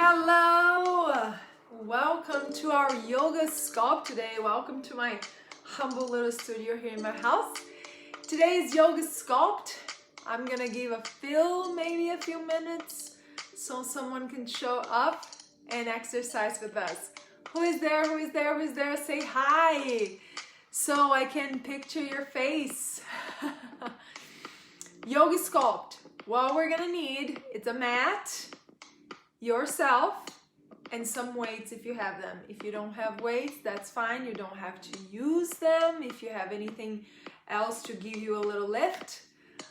Hello! Welcome to our yoga sculpt today. Welcome to my humble little studio here in my house. Today's yoga sculpt, I'm gonna give maybe a few minutes so someone can show up and exercise with us. Who is there? Who is there? Who is there? Say hi so I can picture your face. Yoga sculpt. What we're gonna need, it's a mat, yourself, and some weights if you have them. If you don't have weights, that's fine. You don't have to use them. If you have anything else to give you a little lift.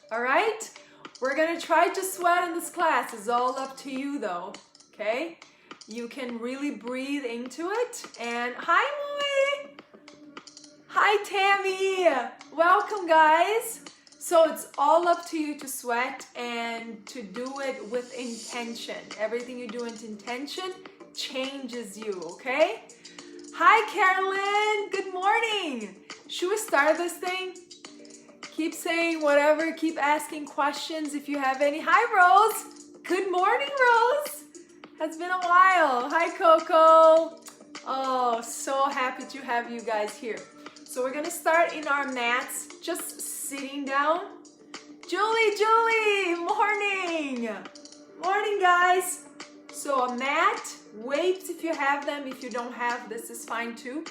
All right? We're gonna try to sweat in this class. It's all up to you though, okay? You can really breathe into it. And hi, Moe! Hi, Tammy! Welcome, guys. So it's all up to you to sweat and to do it with intention. Everything you do with intention changes you, okay? Hi, Carolyn. Good morning. Should we start this thing? Keep saying whatever. Keep asking questions if you have any. Hi, Rose. Good morning, Rose. It's been a while. Hi, Coco. Oh, so happy to have you guys here. So we're going to start in our mats, just sitting down. Julie, morning. Morning, guys. So a mat, weights if you have them. If you don't have, this is fine too.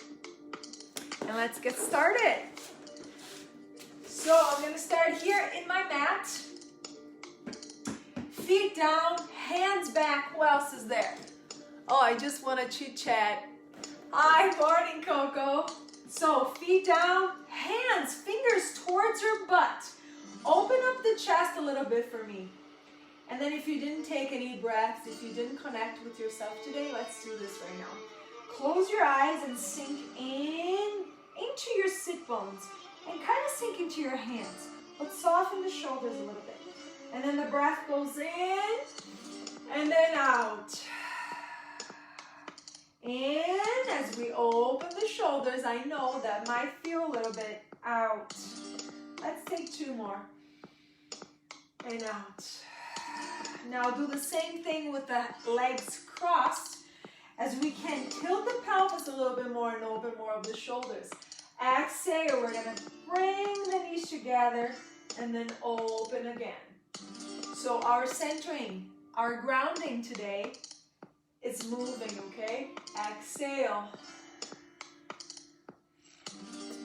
And let's get started. So I'm going to start here in my mat. Feet down, hands back. Who else is there? Oh, I just want to chit chat. Hi, morning, Coco. So feet down, hands, fingers towards your butt. Open up the chest a little bit for me. And then if you didn't take any breaths, if you didn't connect with yourself today, let's do this right now. Close your eyes and sink into your sit bones and kind of sink into your hands. But soften the shoulders a little bit. And then the breath goes in and then out. In as we open the shoulders. I know that might feel a little bit out. Let's take two more. And out. Now do the same thing with the legs crossed as we can tilt the pelvis a little bit more and open more of the shoulders. Exhale, we're going to bring the knees together and then open again. So our centering, our grounding today is moving, okay? Exhale.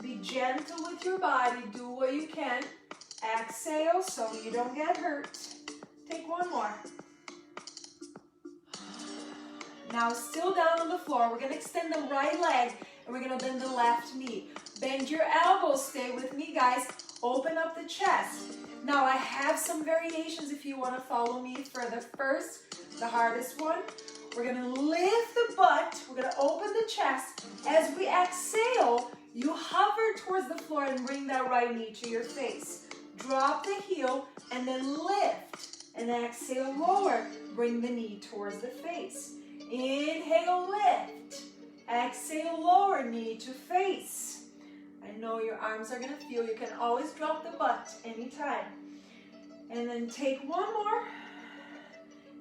Be gentle with your body. Do what you can. Exhale so you don't get hurt. Take one more. Now still down on the floor. We're going to extend the right leg and we're going to bend the left knee. Bend your elbows. Stay with me, guys. Open up the chest. Now I have some variations if you want to follow me for the first, the hardest one. We're going to lift the butt. We're going to open the chest. As we exhale, you hover towards the floor and bring that right knee to your face. Drop the heel and then lift. And then exhale, lower. Bring the knee towards the face. Inhale, lift. Exhale, lower, knee to face. I know your arms are going to feel. You can always drop the butt anytime. And then take one more.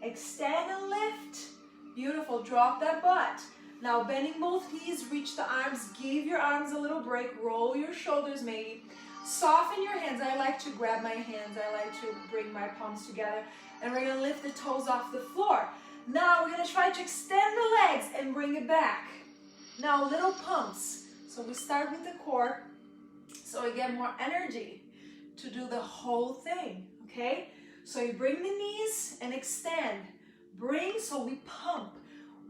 Extend and lift. Beautiful. Drop that butt. Now bending both knees, reach the arms. Give your arms a little break. Roll your shoulders maybe. Soften your hands. I like to grab my hands. I like to bring my palms together. And we're going to lift the toes off the floor. Now we're going to try to extend the legs and bring it back. Now little pumps. So we start with the core. So we get more energy to do the whole thing. Okay? So you bring the knees and extend. Bring, so we pump.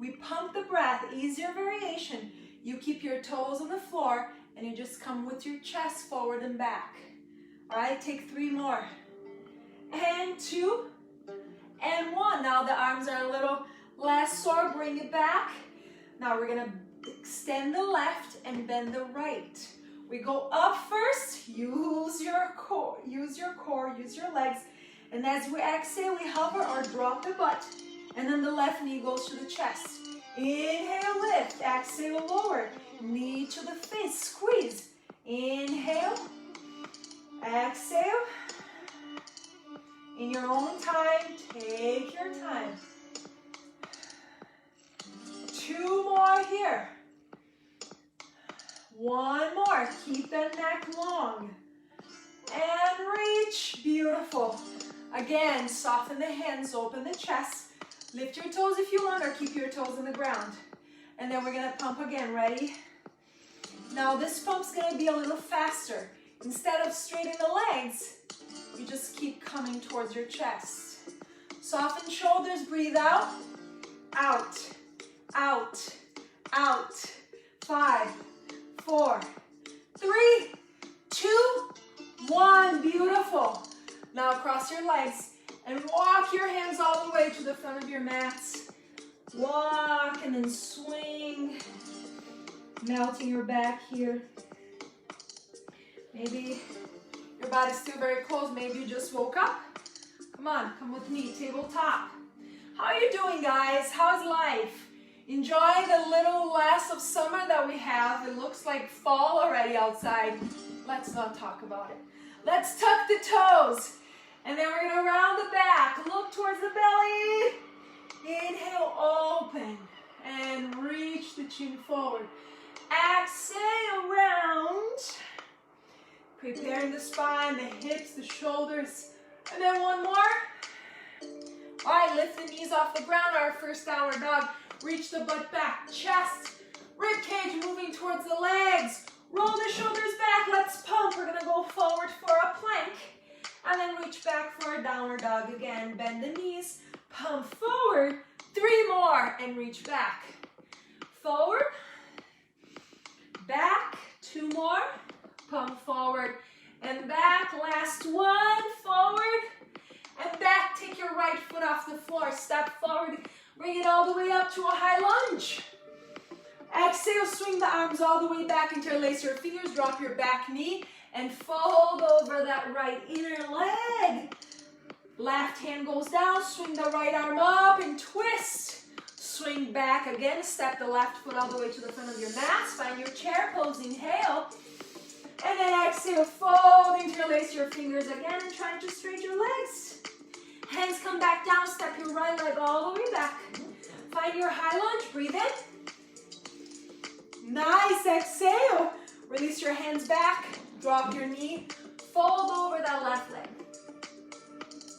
We pump the breath, easier variation. You keep your toes on the floor and you just come with your chest forward and back. All right, take three more. And two, and one. Now the arms are a little less sore, bring it back. Now we're gonna extend the left and bend the right. We go up first, use your core, use your legs. And as we exhale, we hover or drop the butt. And then the left knee goes to the chest. Inhale, lift. Exhale, lower. Knee to the face. Squeeze. Inhale. Exhale. In your own time, take your time. One more. Keep that neck long. And reach. Beautiful. Again, soften the hands, open the chest. Lift your toes if you want, or keep your toes on the ground. And then we're going to pump again. Ready? Now this pump's going to be a little faster. Instead of straightening the legs, you just keep coming towards your chest. Soften shoulders, breathe out. Out, out, out. 5, 4, 3, 2, 1. Beautiful. Now cross your legs and walk your hands all the way to the front of your mats. Walk and then swing. Melting your back here. Maybe your body's still very close. Maybe you just woke up. Come on, come with me, tabletop. How are you doing, guys? How's life? Enjoying the little less of summer that we have. It looks like fall already outside. Let's not talk about it. Let's tuck the toes. And then we're gonna round the back. Look towards the belly. Inhale, open. And reach the chin forward. Exhale, round. Preparing the spine, the hips, the shoulders. And then one more. All right, lift the knees off the ground, our first downward dog. Reach the butt back, chest, rib cage moving towards the legs. Roll the shoulders back, let's pump. We're gonna go forward for a plank. And then reach back for a downward dog again. Bend the knees, pump forward. 3 more, and reach back. Forward, back, 2 more. Pump forward and back. Last one. Forward and back. Take your right foot off the floor. Step forward. Bring it all the way up to a high lunge. Exhale. Swing the arms all the way back. Interlace your fingers. Drop your back knee and fold over that right inner leg. Left hand goes down. Swing the right arm up and twist. Swing back again. Step the left foot all the way to the front of your mat. Find your chair pose. Inhale. And then exhale, fold, interlace your fingers again and try to straighten your legs. Hands come back down, step your right leg all the way back. Find your high lunge, breathe in. Nice, exhale. Release your hands back, drop your knee, fold over that left leg.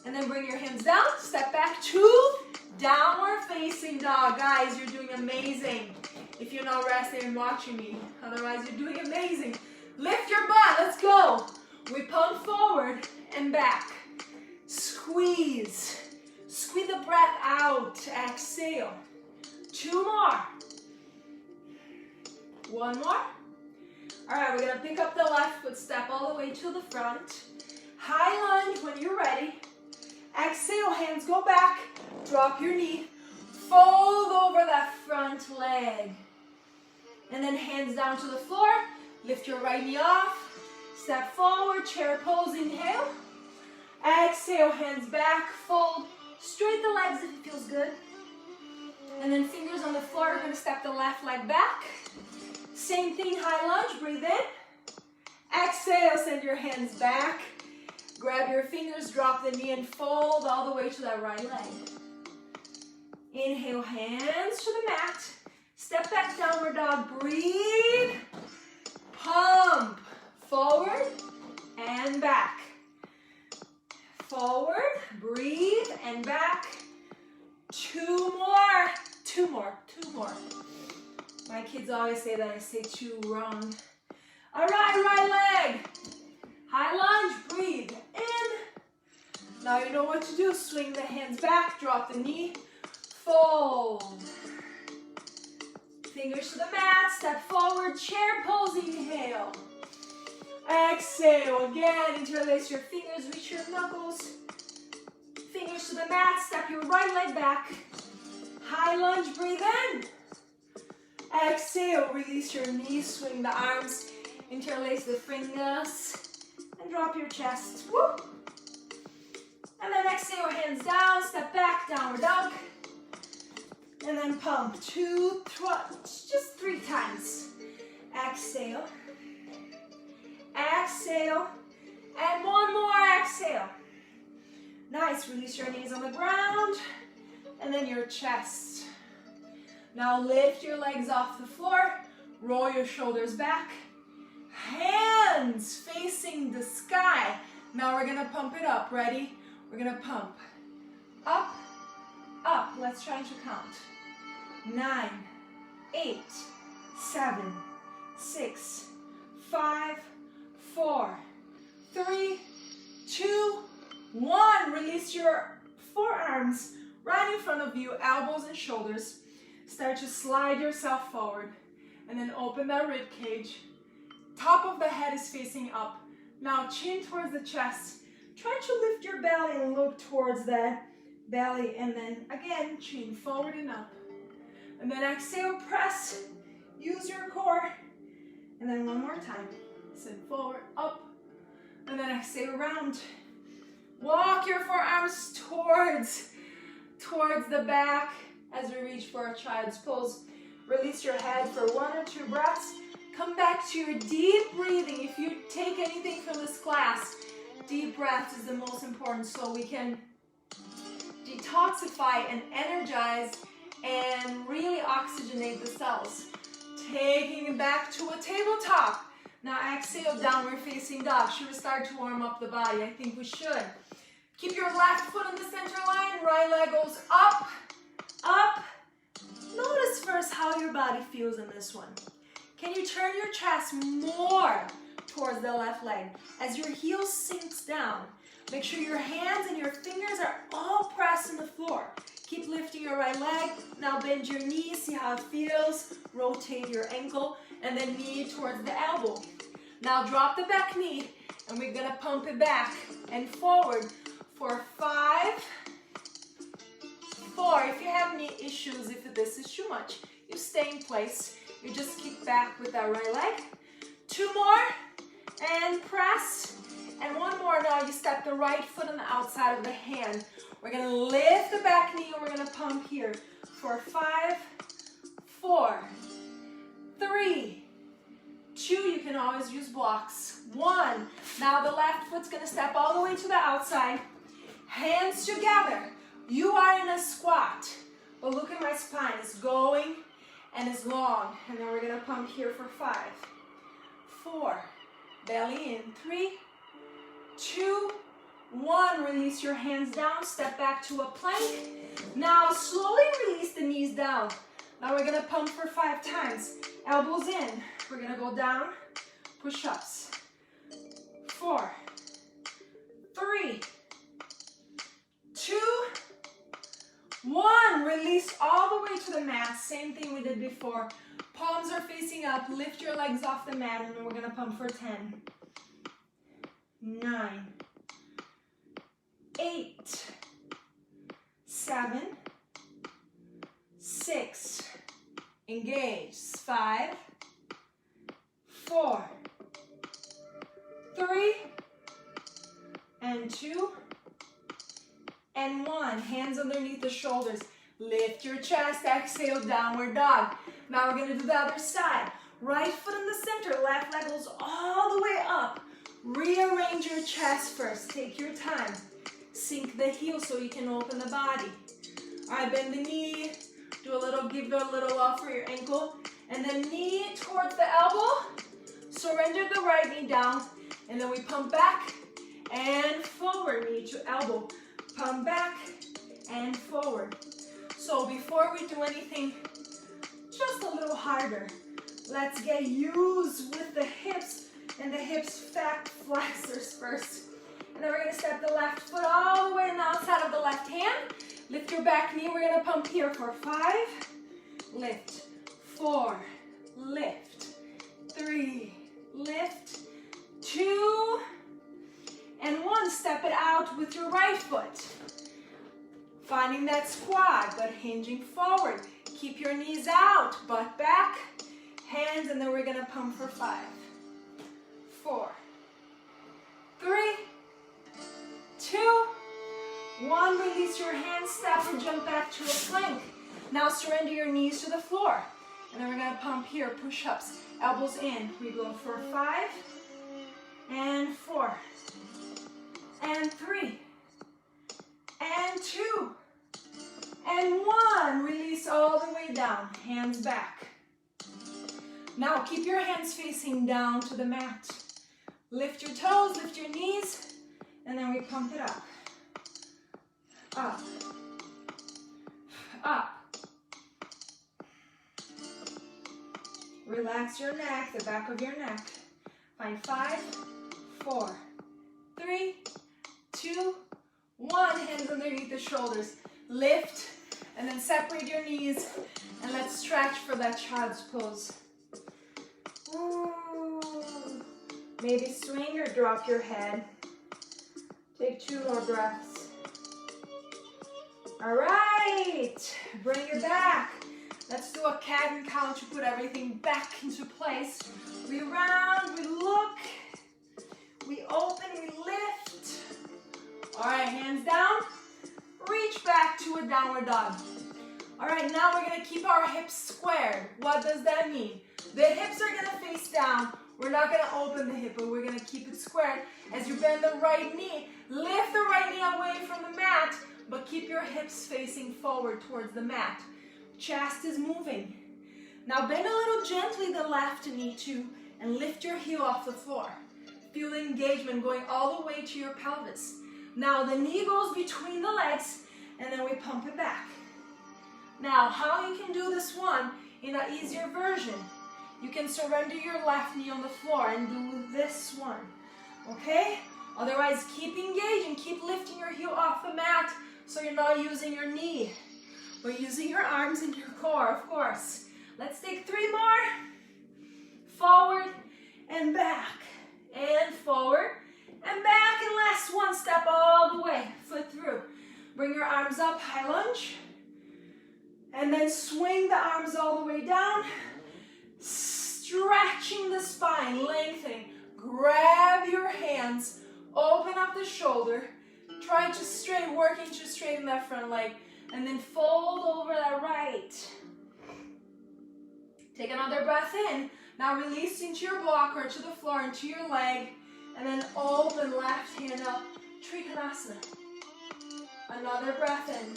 And then bring your hands down, step back to downward facing dog. Guys, you're doing amazing. If you're not resting and watching me, otherwise you're doing amazing. Lift your butt, let's go. We pump forward and back. Squeeze. Squeeze the breath out. Exhale. 2 more. 1 more. All right, we're gonna pick up the left foot, step all the way to the front. High lunge when you're ready. Exhale, hands go back. Drop your knee. Fold over that front leg. And then hands down to the floor. Lift your right knee off, step forward, chair pose, inhale. Exhale, hands back, fold, straight the legs if it feels good. And then fingers on the floor, we're gonna step the left leg back. Same thing, high lunge, breathe in. Exhale, send your hands back. Grab your fingers, drop the knee and fold all the way to that right leg. Inhale, hands to the mat. Step back, downward dog, breathe. Pump, forward and back. Forward, breathe and back. 2 more, 2 more, 2 more. My kids always say that I say 2 wrong. All right, right leg. High lunge, breathe in. Now you know what to do. Swing the hands back, drop the knee, fold. Fingers to the mat, step forward, chair pose, inhale. Exhale, again, interlace your fingers, reach your knuckles. Fingers to the mat, step your right leg back. High lunge, breathe in. Exhale, release your knees, swing the arms, interlace the fingers, and drop your chest. Woo! And then exhale, hands down, step back, downward dog. And then pump 2, just 3 times. Exhale. Exhale. And 1 more exhale. Nice, release your knees on the ground. And then your chest. Now lift your legs off the floor. Roll your shoulders back. Hands facing the sky. Now we're gonna pump it up. Ready? We're gonna pump. Up, up. Let's try to count. 9, 8, 7, 6, 5, 4, 3, 2, 1. Release your forearms right in front of you, elbows and shoulders. Start to slide yourself forward and then open that rib cage. Top of the head is facing up. Now chin towards the chest. Try to lift your belly and look towards that belly, and then again chin forward and up. And then exhale, press, use your core. And then one more time. Sit forward, up, and then exhale, round. Walk your forearms towards the back as we reach for a child's pose. Release your head for 1 or 2 breaths. Come back to your deep breathing. If you take anything from this class, deep breath is the most important, so we can detoxify and energize and really oxygenate the cells. Taking it back to a tabletop. Now exhale, downward facing dog. Should we start to warm up the body? I think we should. Keep your left foot on the center line. Right leg goes up, up. Notice first how your body feels in this one. Can you turn your chest more towards the left leg? As your heel sinks down, make sure your hands and your fingers are all pressed on the floor. Keep lifting your right leg. Now bend your knee, see how it feels. Rotate your ankle and then knee towards the elbow. Now drop the back knee and we're gonna pump it back and forward for 5, 4. If you have knee issues, if this is too much, you stay in place. You just kick back with that right leg. 2 more and press. And 1 more. Now you step the right foot on the outside of the hand. We're gonna lift the back knee and we're gonna pump here for 5, 4, 3, 2. You can always use blocks. 1. Now the left foot's gonna step all the way to the outside. Hands together. You are in a squat. But look at my spine. It's going and it's long. And then we're gonna pump here for 5, 4. Belly in. 3, 2, 1. Release your hands down. Step back to a plank. Now slowly release the knees down. Now we're gonna pump for 5 times. Elbows in. We're gonna go down. Push-ups. 4, 3, 2, 1. Release all the way to the mat. Same thing we did before. Palms are facing up. Lift your legs off the mat and then we're gonna pump for 10, 9, 8, 7, 6. Engage. 5, 4, 3, and 2, and 1. Hands underneath the shoulders. Lift your chest. Exhale, downward dog. Now we're gonna do the other side. Right foot in the center. Left leg goes all the way up. Rearrange your chest first. Take your time. Sink the heel so you can open the body. All right, bend the knee. Do a little, give it a little love for your ankle. And then knee towards the elbow. Surrender the right knee down. And then we pump back and forward. Knee to elbow. Pump back and forward. So before we do anything, just a little harder. Let's get used with the hips and the hips fat flexors first. And then we're gonna step the left foot all the way on the outside of the left hand. Lift your back knee. We're gonna pump here for 5. Lift. 4. Lift. 3. Lift. 2. And 1. Step it out with your right foot. Finding that squat, but hinging forward. Keep your knees out, butt back, hands, and then we're gonna pump for 5, 4, 3, 2, 1. Release your hands, step and jump back to a plank. Now surrender your knees to the floor. And then we're gonna pump here, push-ups, elbows in. We go for 5, and 4, and 3, and 2, and 1. Release all the way down, hands back. Now keep your hands facing down to the mat. Lift your toes, lift your knees, and then we pump it up. Up. Up. Relax your neck, the back of your neck. Find 5, 4, 3, 2, 1. Hands underneath the shoulders. Lift, and then separate your knees, and let's stretch for that child's pose. Ooh. Maybe swing or drop your head. Take 2 more breaths. All right, bring it back. Let's do a cat and cow to put everything back into place. We round, we look, we open, we lift. All right, hands down. Reach back to a downward dog. All right, now we're gonna keep our hips squared. What does that mean? The hips are gonna face down. We're not gonna open the hip, but we're gonna keep it squared. As you bend the right knee, lift the right knee away from the mat, but keep your hips facing forward towards the mat. Chest is moving. Now bend a little gently the left knee too, and lift your heel off the floor. Feel the engagement going all the way to your pelvis. Now the knee goes between the legs, and then we pump it back. Now how you can do this one in an easier version. You can surrender your left knee on the floor and do this one, okay? Otherwise, keep engaging, keep lifting your heel off the mat so you're not using your knee, but using your arms and your core, of course. Let's take 3 more. Forward and back, and forward and back, and last one, step all the way, foot through. Bring your arms up, high lunge, and then swing the arms all the way down, stretching the spine, lengthening. Grab your hands, open up the shoulder, try to straighten, working to straighten that front leg, and then fold over that right. Take another breath in. Now release into your blocker, to the floor, into your leg, and then open left hand up, Trikonasana. Another breath in.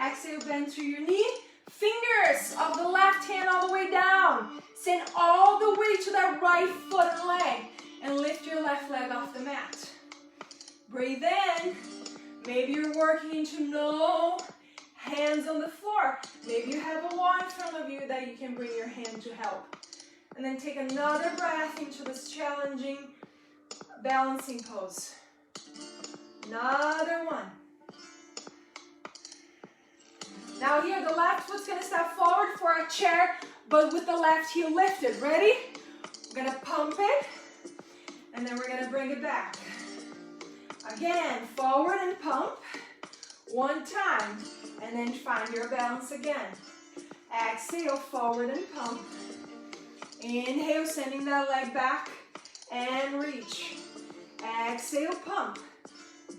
Exhale, bend through your knee. Fingers of the left hand all the way down. Send all the way to that right foot and leg, and lift your left leg off the mat. Breathe in. Maybe you're working into no hands on the floor. Maybe you have a wall in front of you that you can bring your hand to help. And then take another breath into this challenging balancing pose. Another one. Now here, the left foot's gonna step forward for a chair, but with the left heel lifted. Ready? We're gonna pump it, and then we're gonna bring it back. Again, forward and pump. 1 time, and then find your balance again. Exhale, forward and pump. Inhale, sending that leg back, and reach. Exhale, pump.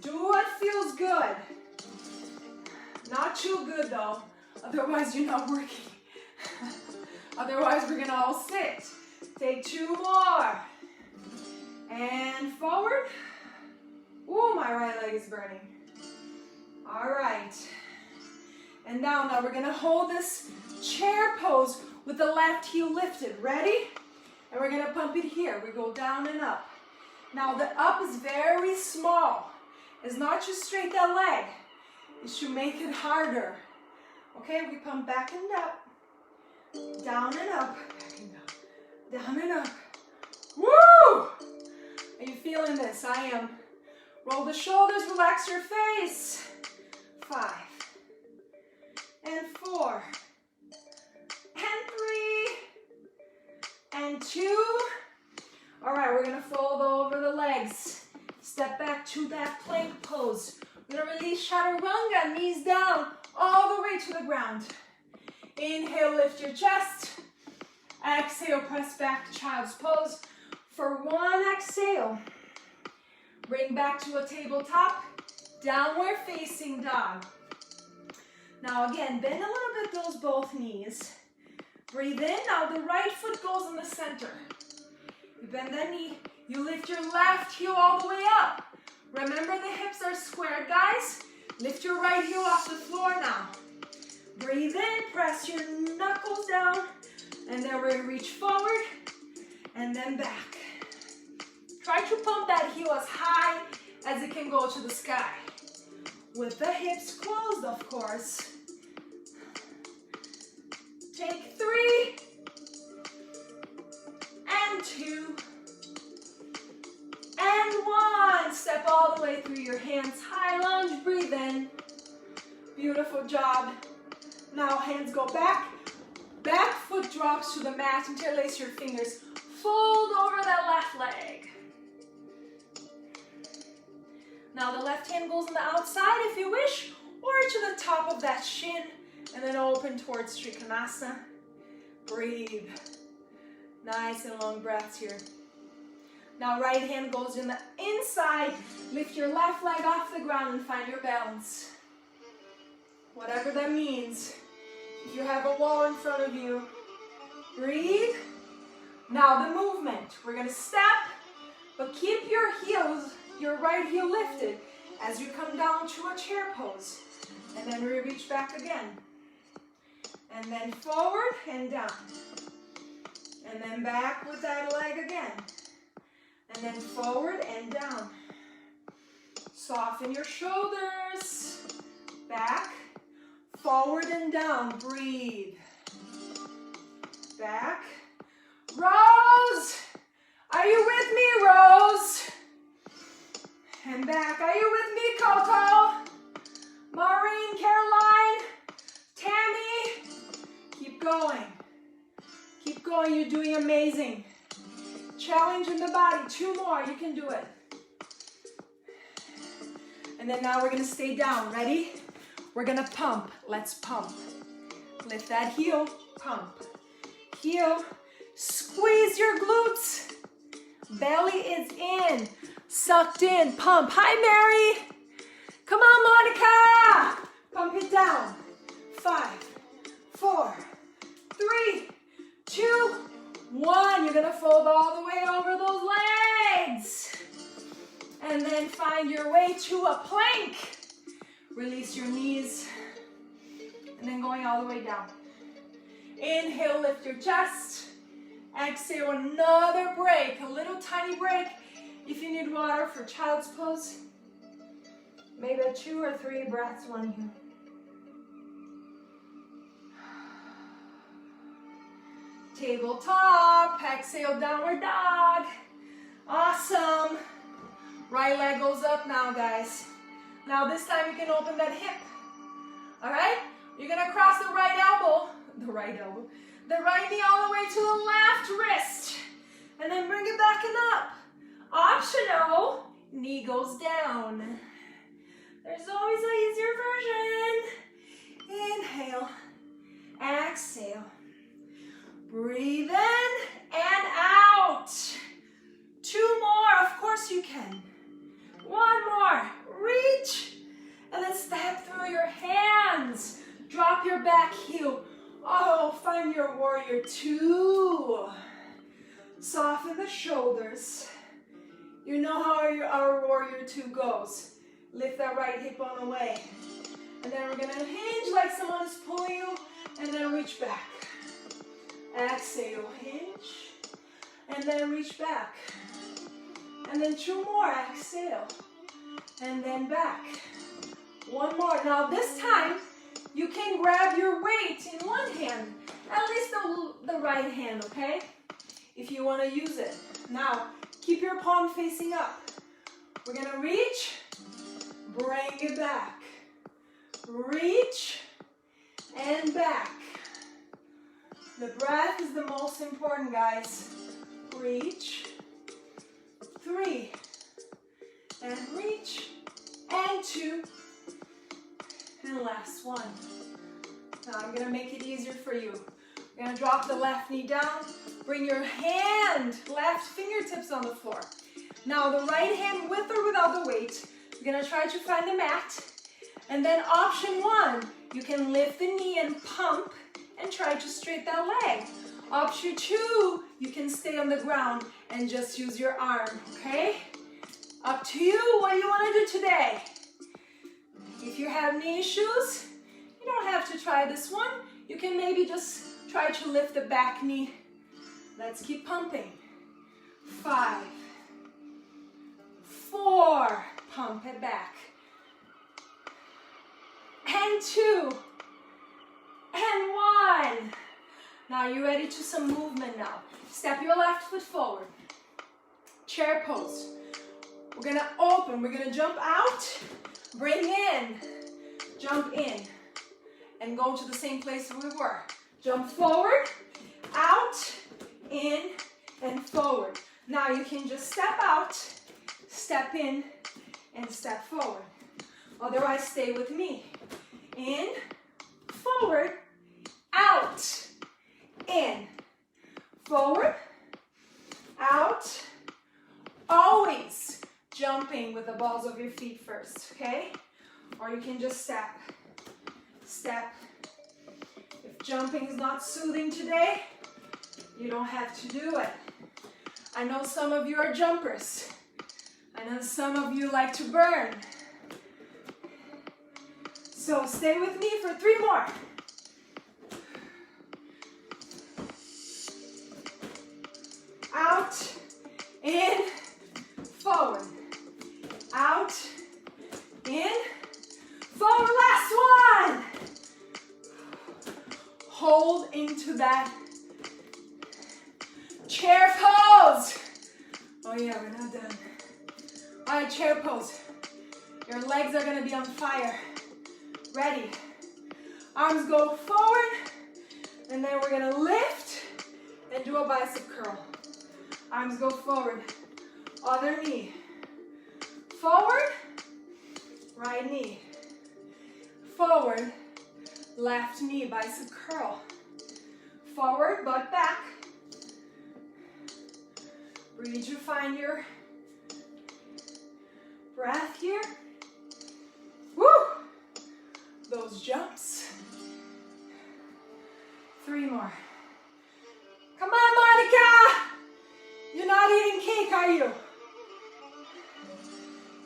Do what feels good. Not too good though, otherwise you're not working. Otherwise we're gonna all sit. Take 2 more. And forward. Ooh, my right leg is burning. All right. And now we're gonna hold this chair pose with the left heel lifted. Ready? And we're gonna pump it here. We go down and up. Now the up is very small. It's not just straight that leg. It should make it harder. Okay, we pump back and up. Down and up. Back and up. Down and up. Woo! Are you feeling this? I am. Roll the shoulders, relax your face. 5. And 4. And 3. And 2. All right, we're gonna fold over the legs. Step back to that plank pose. We're gonna release chaturanga, knees down, all the way to the ground. Inhale, lift your chest. Exhale, press back to child's pose. For 1 exhale, bring back to a tabletop, downward facing dog. Now again, bend a little bit those both knees. Breathe in. Now the right foot goes in the center. You bend that knee. You lift your left heel all the way up. Remember the hips are squared, guys. Lift your right heel off the floor now. Breathe in. Press your knuckles down. And then we're gonna reach forward and then back. Try to pump that heel as high as it can go to the sky. With the hips closed, of course. Take 3 and 2 and 1. Step all the way through your hands. High lunge, breathe in. Beautiful job. Now hands go back. Back foot drops to the mat. Interlace your fingers. Fold over that left leg. Now the left hand goes on the outside if you wish, or to the top of that shin, and then open towards Trikonasana. Breathe. Nice and long breaths here. Now right hand goes in the inside. Lift your left leg off the ground and find your balance. Whatever that means. If you have a wall in front of you, breathe. Now the movement. We're going to step, but keep your heels, your right heel lifted as you come down to a chair pose. And then we reach back again. And then forward and down. And then back with that leg again. And then forward and down. Soften your shoulders. Back. Forward and down. Breathe. Back. Rose. Are you with me, Rose? And back. Are you with me, Coco? Maureen, Caroline, Tammy. Keep going. Keep going. You're doing amazing. Challenge in the body. 2 more. You can do it. And then now we're going to stay down. Ready? We're going to pump. Let's pump. Lift that heel. Pump. Heel. Squeeze your glutes. Belly is in. Sucked in. Pump. Hi, Mary. Come on, Monica. Pump it down. 5, 4, 3, 2, 1. You're going to fold all the way over those legs. And then find your way to a plank. Release your knees. And then going all the way down. Inhale, lift your chest. Exhale, another break. A little tiny break. If you need water for child's pose, maybe 2 or 3 breaths, one here. Tabletop. Exhale, downward dog. Awesome. Right leg goes up now, guys. Now this time you can open that hip. All right? You're going to cross the right elbow. The right knee all the way to the left wrist. And then bring it back and up. Optional, knee goes down. There's always an easier version. Inhale. Exhale. Breathe in and out. 2 more. Of course you can. 1 more. Reach. And then step through your hands. Drop your back heel. Oh, find your warrior 2. Soften the shoulders. You know how our warrior 2 goes. Lift that right hip on the way. And then we're going to hinge like someone is pulling you. And then reach back. Exhale, hinge. And then reach back. And then 2 more. Exhale. And then back. 1 more. Now this time, you can grab your weight in one hand. At least the right hand, okay? If you want to use it. Now, keep your palm facing up. We're going to reach. Bring it back. Reach. And back. The breath is the most important, guys. Reach. 3. And reach. And 2. And last 1. Now I'm going to make it easier for you. You're going to drop the left knee down. Bring your left fingertips on the floor. Now the right hand with or without the weight. You're going to try to find the mat. And then option 1, you can lift the knee and pump and try to straighten that leg. Option 2, you can stay on the ground and just use your arm, okay? Up to you. What do you want to do today? If you have knee issues, you don't have to try this one. You can maybe just Try to lift the back knee. Let's keep pumping. 5, 4, pump it back. And 2, and 1. Now you're ready to some movement now. Step your left foot forward. Chair pose. We're gonna open, we're gonna jump out, bring in, jump in, and go to the same place we were. Jump forward, out, in, and forward. Now you can just step out, step in, and step forward. Otherwise, stay with me. In, forward, out, in, forward, out. Always jumping with the balls of your feet first, okay? Or you can just step, step. If jumping is not soothing today, you don't have to do it. I know some of you are jumpers. I know some of you like to burn. So stay with me for 3 more. Out, in, forward. Out, in, forward. Last one. Hold into that chair pose. Oh yeah, we're not done. All right, chair pose. Your legs are gonna be on fire. Ready. Arms go forward, and then we're gonna lift and do a bicep curl. Arms go forward, other knee. Forward, right knee. Forward, left knee, bicep curl. Forward, butt back. Breathe to find your breath here. Woo! Those jumps. 3 more. Come on, Monica! You're not eating cake, are you?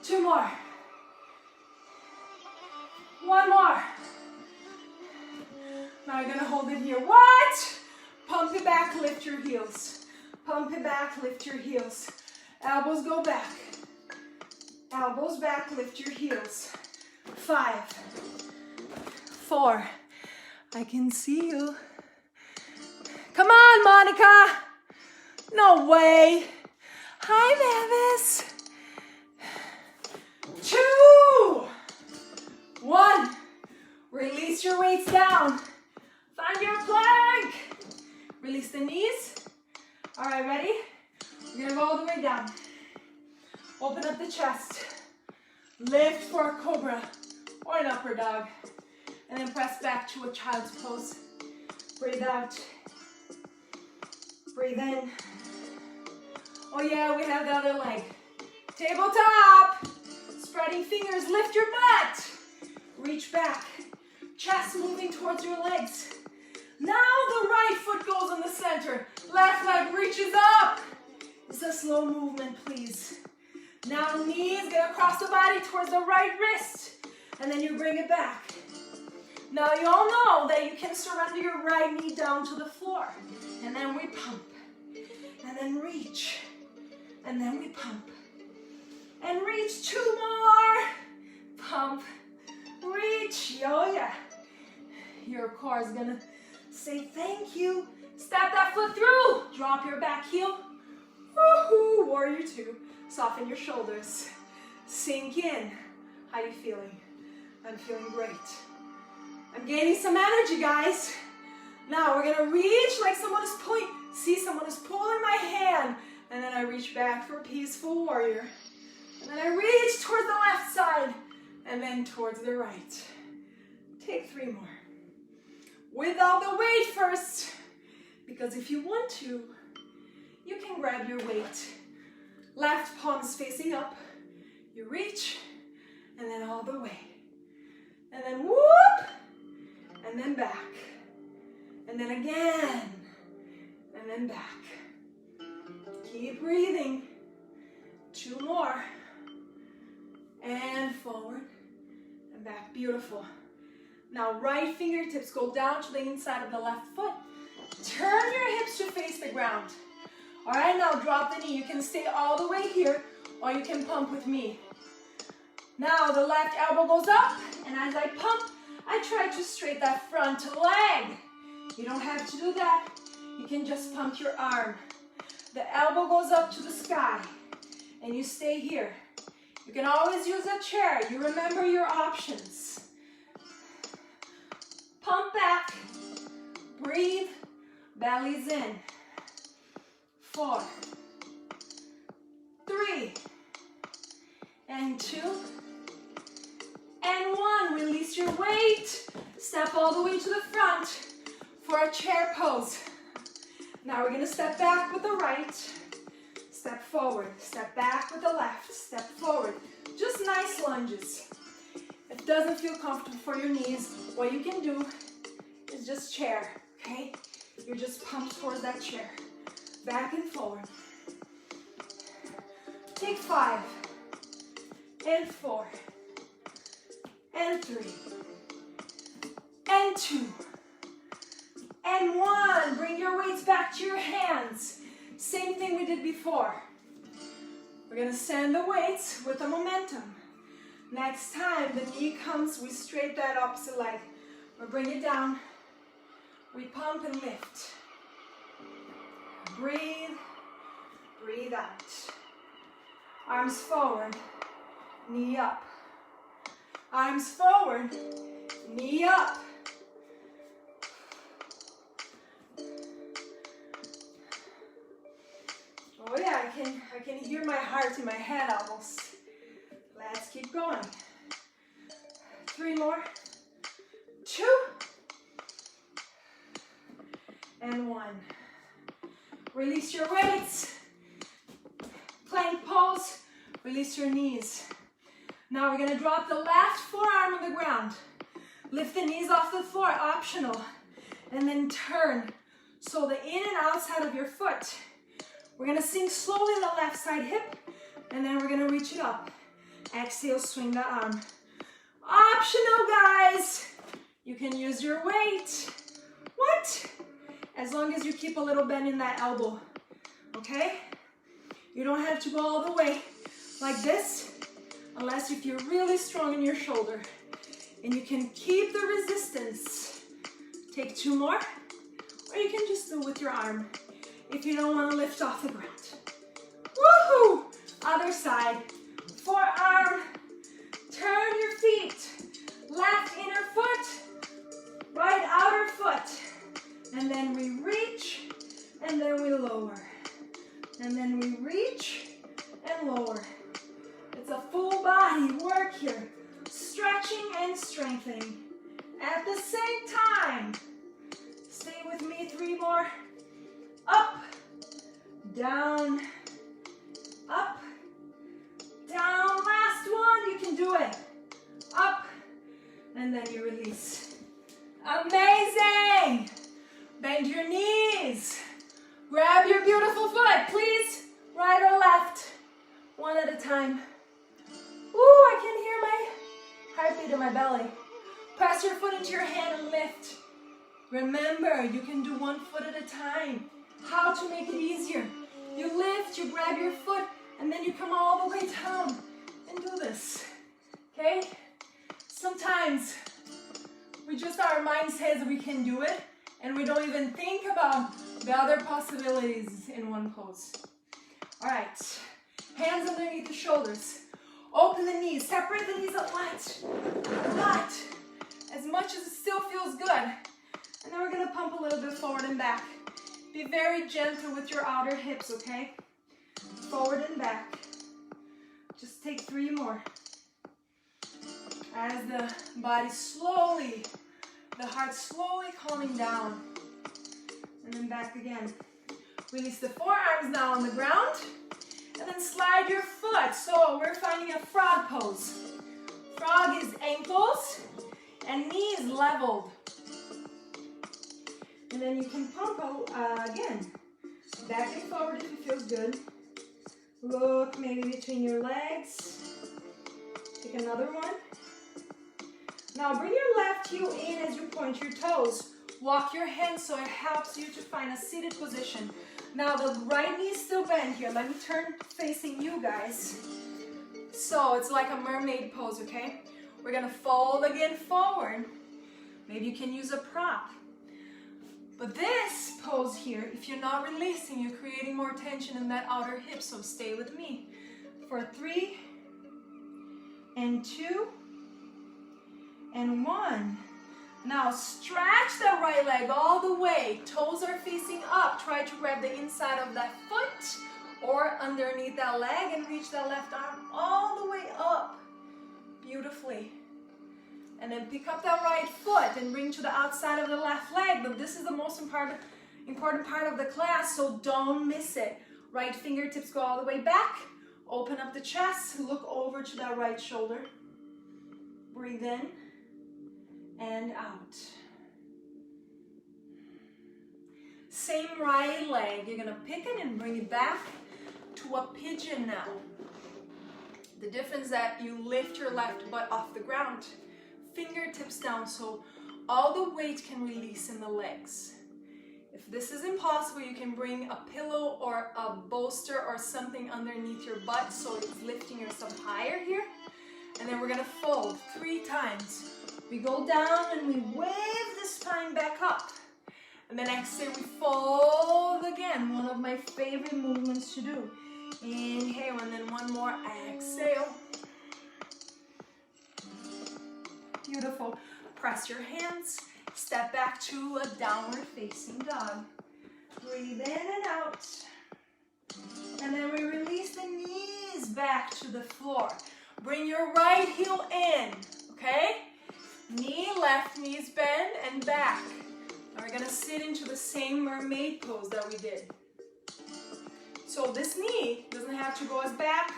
2 more. 1 more. Now you're gonna hold it here. What? Pump it back, lift your heels. Pump it back, lift your heels. Elbows go back. Elbows back, lift your heels. 5, 4. I can see you. Come on, Monica. No way. Hi, Mavis. 2, 1. Release your weights down. Find your plank. Release the knees. All right, ready? We're gonna go all the way down. Open up the chest. Lift for a cobra or an upper dog. And then press back to a child's pose. Breathe out. Breathe in. Oh yeah, we have the other leg. Tabletop. Spreading fingers, lift your butt. Reach back. Chest moving towards your legs. Now the right foot goes in the center. Left leg reaches up. It's a slow movement, please. Now knees gonna cross the body towards the right wrist. And then you bring it back. Now you all know that you can surrender your right knee down to the floor. And then we pump. And then reach. And then we pump. And reach. 2 more. Pump. Reach. Oh yeah. Your core is gonna say thank you. Step that foot through. Drop your back heel. Woohoo. Warrior 2. Soften your shoulders. Sink in. How you feeling? I'm feeling great. I'm gaining some energy, guys. Now we're gonna reach like someone is pulling. See, someone is pulling my hand. And then I reach back for peaceful warrior. And then I reach towards the left side. And then towards the right. Take 3 more. Without the weight first. Because if you want to, you can grab your weight. Left palm is facing up. You reach. And then all the way. And then whoop. And then back. And then again. And then back. Keep breathing. 2 more. And forward. And back. Beautiful. Now right fingertips go down to the inside of the left foot. Turn your hips to face the ground. All right, now drop the knee. You can stay all the way here, or you can pump with me. Now the left elbow goes up, and as I pump, I try to straighten that front leg. You don't have to do that. You can just pump your arm. The elbow goes up to the sky, and you stay here. You can always use a chair. You remember your options. Pump back. Breathe. Belly's in. 4, 3, and 2, and 1. Release your weight. Step all the way to the front for a chair pose. Now we're going to step back with the right, step forward, step back with the left, step forward. Just nice lunges. If it doesn't feel comfortable for your knees, what you can do is just chair, okay? You're just pumped towards that chair. Back and forward. Take 5, and 4, and 3, and 2, and 1. Bring your weights back to your hands. Same thing we did before. We're going to send the weights with the momentum. Next time the knee comes, we straighten that opposite leg. We bring it down. We pump and lift. Breathe. Breathe out. Arms forward. Knee up. Arms forward. Knee up. Oh yeah, I can hear my heart in my head almost. Let's keep going. 3 more. 2. And 1. Release your weights. Plank pose. Release your knees. Now we're going to drop the left forearm on the ground. Lift the knees off the floor, optional. And then turn. So the in and outside of your foot. We're going to sink slowly the left side hip. And then we're going to reach it up. Exhale, swing the arm. Optional, guys. You can use your weight. What? As long as you keep a little bend in that elbow. Okay? You don't have to go all the way like this unless if you're really strong in your shoulder. And you can keep the resistance. Take 2 more. Or you can just do it with your arm if you don't want to lift off the ground. Woohoo! Other side. Forearm. Turn your feet. Left inner foot. Right outer foot. And then we reach. And then we lower. And then we reach and lower. It's a full body work here. Stretching and strengthening at the same time. Stay with me. 3 more. Up, down, up, down. Last one. You can do it. Up, and then you release. Amazing. Bend your knees. Grab your beautiful foot, please. Right or left. One at a time. Ooh, I can hear my heartbeat in my belly. Press your foot into your hand and lift. Remember, you can do 1 foot at a time. How to make it easier. You lift, you grab your foot, and then you come all the way down and do this. Okay? Sometimes our mind says we can do it, and we don't even think about the other possibilities in one pose. All right, hands underneath the shoulders. Open the knees, separate the knees a lot, as much as it still feels good. And then we're gonna pump a little bit forward and back. Be very gentle with your outer hips, okay? Forward and back. Just take 3 more. As the body slowly, the heart slowly calming down. And then back again. Release the forearms now on the ground. And then slide your foot. So we're finding a frog pose. Frog is ankles and knees leveled. And then you can pump again. Back and forward if it feels good. Look maybe between your legs. Take another one. Now bring your left heel in as you point your toes. Walk your hands so it helps you to find a seated position. Now the right knee is still bent here. Let me turn facing you guys. So it's like a mermaid pose, okay? We're gonna fold again forward. Maybe you can use a prop. But this pose here, if you're not releasing, you're creating more tension in that outer hip, so stay with me. For 3, and 2, and 1. Now stretch that right leg all the way. Toes are facing up. Try to grab the inside of that foot or underneath that leg and reach that left arm all the way up. Beautifully. And then pick up that right foot and bring to the outside of the left leg. But this is the most important part of the class, so don't miss it. Right fingertips go all the way back. Open up the chest. Look over to that right shoulder. Breathe in and out. Same right leg. You're going to pick it and bring it back to a pigeon now. The difference is that you lift your left butt off the ground. Fingertips down so all the weight can release in the legs. If this is impossible, you can bring a pillow or a bolster or something underneath your butt so it's lifting yourself higher here. And then we're gonna fold 3 times. We go down and we wave the spine back up. And then exhale, we fold again. One of my favorite movements to do. Inhale and then one more. Exhale. Beautiful. Press your hands. Step back to a downward facing dog. Breathe in and out. And then we release the knees back to the floor. Bring your right heel in, okay? Left knees bend and back. Now we're gonna sit into the same mermaid pose that we did. So this knee doesn't have to go as back,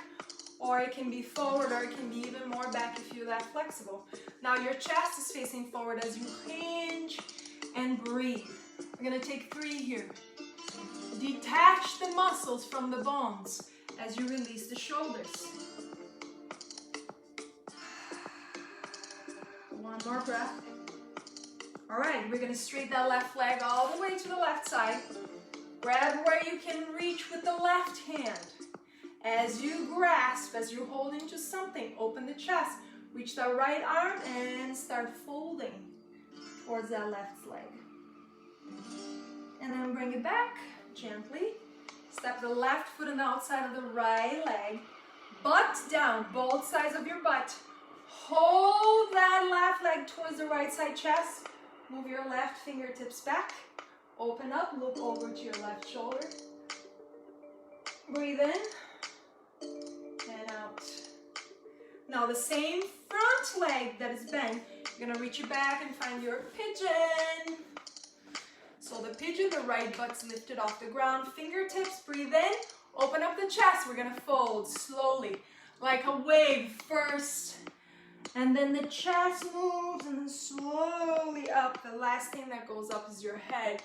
or it can be forward, or it can be even more back if you're that flexible. Now your chest is facing forward as you hinge and breathe. We're gonna take 3 here. Detach the muscles from the bones as you release the shoulders. One more breath. All right, we're gonna straighten that left leg all the way to the left side. Grab where you can reach with the left hand. As you grasp, as you're holding to something, open the chest, reach the right arm and start folding towards that left leg. And then bring it back gently. Step the left foot on the outside of the right leg. Butt down, both sides of your butt. Hold that left leg towards the right side chest. Move your left fingertips back. Open up, look over to your left shoulder. Breathe in and out. Now the same front leg that is bent, you're gonna reach your back and find your pigeon. So the pigeon, the right butt's lifted off the ground. Fingertips, breathe in, open up the chest. We're gonna fold slowly, like a wave first. And then the chest moves and then slowly up. The last thing that goes up is your head.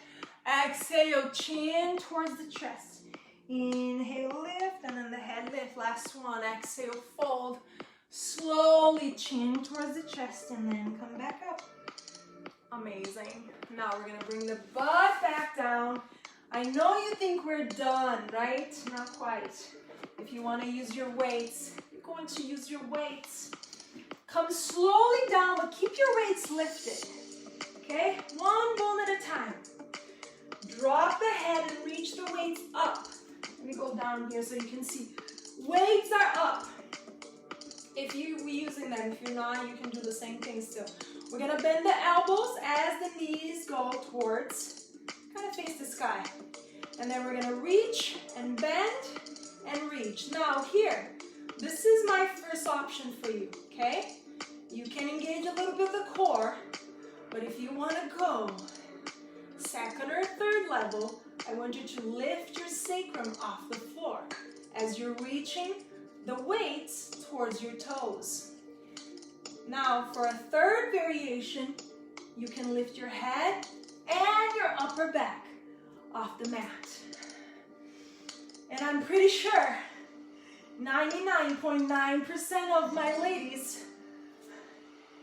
Exhale, chin towards the chest. Inhale, lift, and then the head lift. Last one, exhale, fold. Slowly chin towards the chest and then come back up. Amazing. Now we're gonna bring the butt back down. I know you think we're done, right? Not quite. If you wanna use your weights, you're going to use your weights. Come slowly down, but keep your weights lifted, okay? One bone at a time. Drop the head and reach the weights up. Let me go down here so you can see. Weights are up. If we're using them, if you're not, you can do the same thing still. We're gonna bend the elbows as the knees go towards, kind of face the sky. And then we're gonna reach and bend and reach. Now here, this is my first option for you, okay? You can engage a little bit of the core, but if you wanna go second or third level, I want you to lift your sacrum off the floor as you're reaching the weights towards your toes. Now for a third variation, you can lift your head and your upper back off the mat. And I'm pretty sure 99.9% of my ladies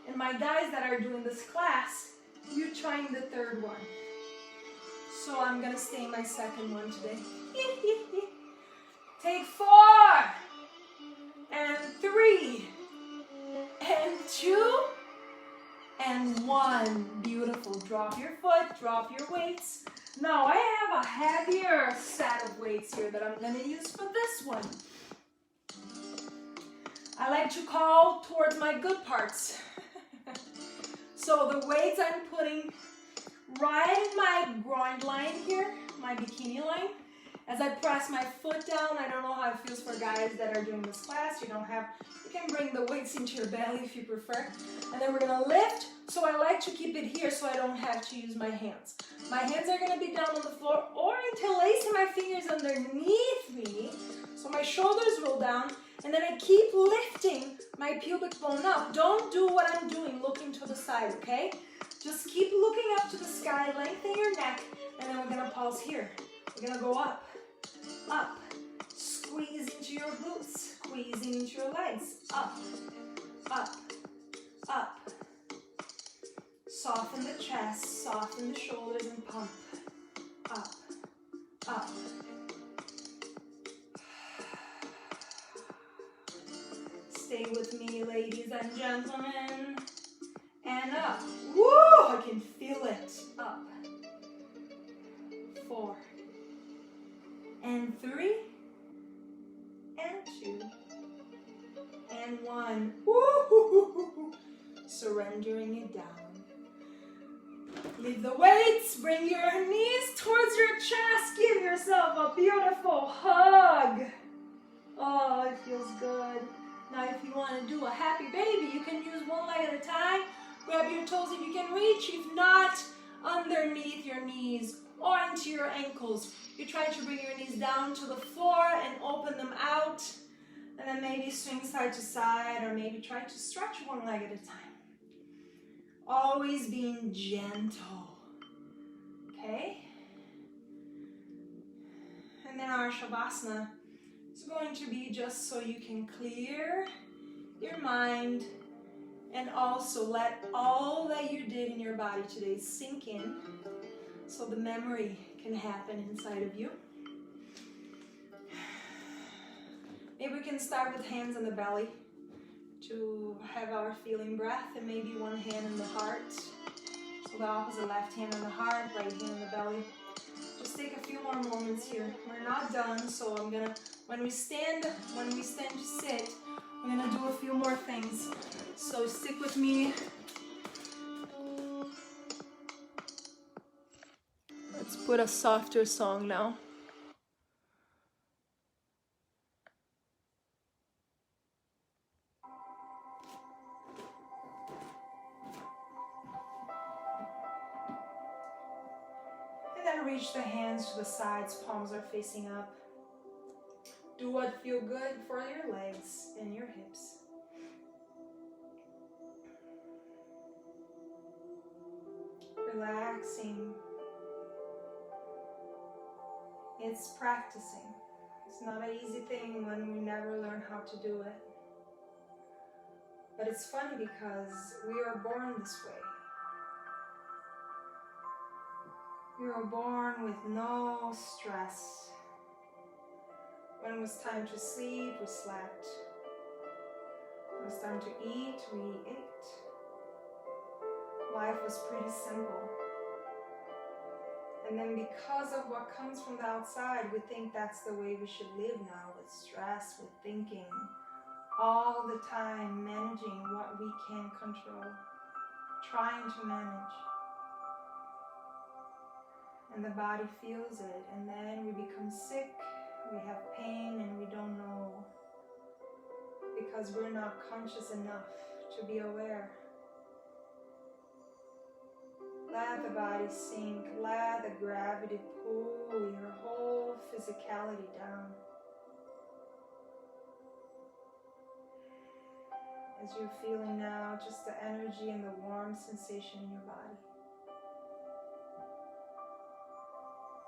and my guys that are doing this class You're trying the third one. So I'm gonna stay in my second one today. Take 4 and 3 and 2 and 1. Beautiful. Drop your foot, drop your weights. Now I have a heavier set of weights here that I'm gonna use for this one. I like to call towards my good parts. So the weights I'm putting right in my groin line here, my bikini line. As I press my foot down, I don't know how it feels for guys that are doing this class. You can bring the weights into your belly if you prefer. And then we're gonna lift. So I like to keep it here so I don't have to use my hands. My hands are gonna be down on the floor or interlacing my fingers underneath me. So my shoulders roll down. And then I keep lifting my pubic bone up. Don't do what I'm doing, looking to the side, okay? Just keep looking up to the sky, lengthen your neck, and then we're gonna pulse here. We're gonna go up, up, squeeze into your glutes, squeezing into your legs, up, up, up. Soften the chest, soften the shoulders and pump, up, up. Stay with me, ladies and gentlemen. And up. Woo! I can feel it. Up. 4. And 3. And 2. And 1. Woo! Surrendering it down. Leave the weights. Bring your knees towards your chest. Give yourself a beautiful hug. Oh, it feels good. Now, if you want to do a happy baby, you can use one leg at a time. Grab your toes if you can reach. If not, underneath your knees or into your ankles. You try to bring your knees down to the floor and open them out. And then maybe swing side to side, or maybe try to stretch one leg at a time. Always being gentle. Okay? And then our Shavasana is going to be just so you can clear your mind and also let all that you did in your body today sink in so the memory can happen inside of you. Maybe we can start with hands on the belly to have our feeling breath, and maybe one hand in the heart. So the opposite, left hand on the heart, right hand on the belly. Just take a few more moments here. We're not done, so I'm gonna, when we stand to sit, I'm gonna do a few more things. So stick with me. Let's put a softer song now. And then reach the hands to the sides, palms are facing up. Do what feels good for your legs and your hips. Relaxing. It's practicing. It's not an easy thing when we never learn how to do it. But it's funny because we are born this way. We were born with no stress. When it was time to sleep, we slept. When it was time to eat, we ate. Life was pretty simple. And then because of what comes from the outside, we think that's the way we should live now, with stress, with thinking, all the time managing what we can control, trying to manage. And the body feels it, and then we become sick, we have pain, and we don't know because we're not conscious enough to be aware. Let the body sink, let the gravity pull your whole physicality down. As you're feeling now, just the energy and the warm sensation in your body.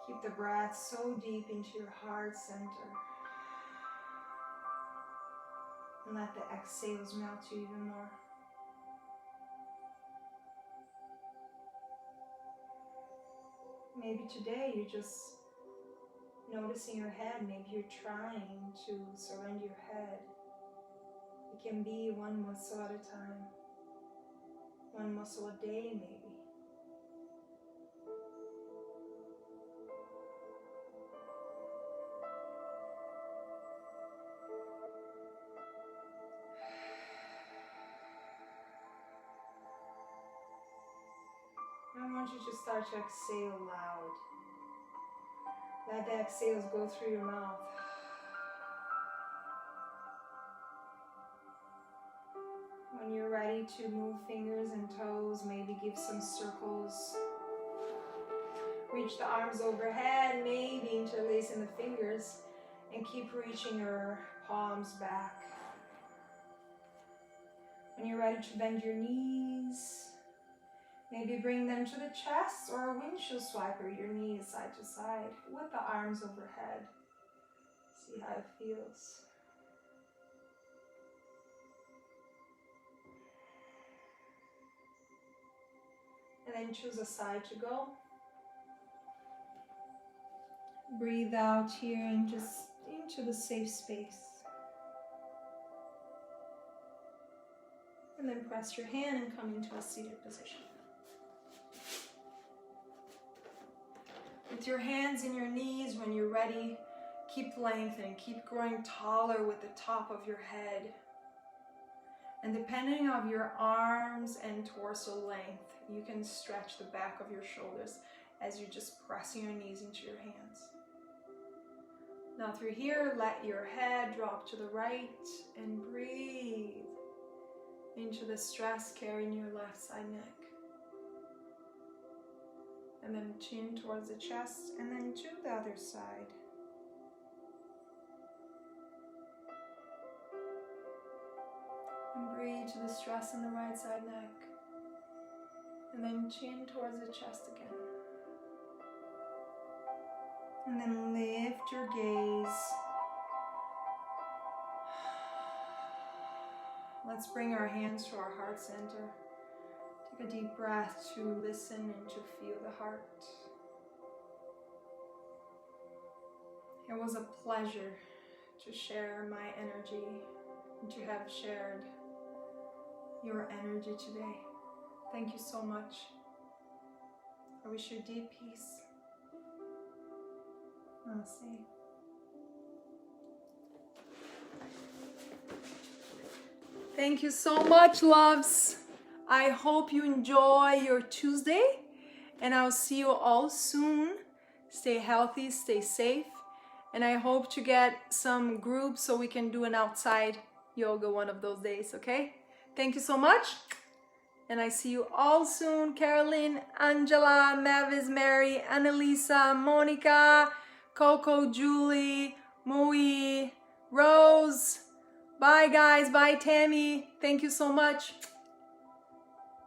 Keep the breath so deep into your heart center. And let the exhales melt you even more. Maybe today you're just noticing your head. Maybe you're trying to surrender your head. It can be one muscle at a time, one muscle a day maybe. I want you to start to exhale loud. Let the exhales go through your mouth. When you're ready to move fingers and toes, maybe give some circles. Reach the arms overhead, maybe interlacing the fingers, and keep reaching your palms back. When you're ready to bend your knees, maybe bring them to the chest or a windshield swiper your knees side to side with the arms overhead. See how it feels. And then choose a side to go. Breathe out here and just into the safe space. And then press your hand and come into a seated position. With your hands in your knees, when you're ready, keep lengthening, keep growing taller with the top of your head. And depending on your arms and torso length, you can stretch the back of your shoulders as you're just pressing your knees into your hands. Now through here, let your head drop to the right and breathe into the stress carrying your left side neck. And then chin towards the chest, and then to the other side. And breathe to the stress in the right side neck. And then chin towards the chest again. And then lift your gaze. Let's bring our hands to our heart center. Take a deep breath to listen and to feel the heart. It was a pleasure to share my energy and to have shared your energy today. Thank you so much. I wish you deep peace. Namaste. Thank you so much, loves. I hope you enjoy your Tuesday, and I'll see you all soon. Stay healthy, stay safe, and I hope to get some groups so we can do an outside yoga one of those days, okay? Thank you so much, and I see you all soon. Carolyn, Angela, Mavis, Mary, Annalisa, Monica, Coco, Julie, Mui, Rose. Bye guys, bye Tammy. Thank you so much.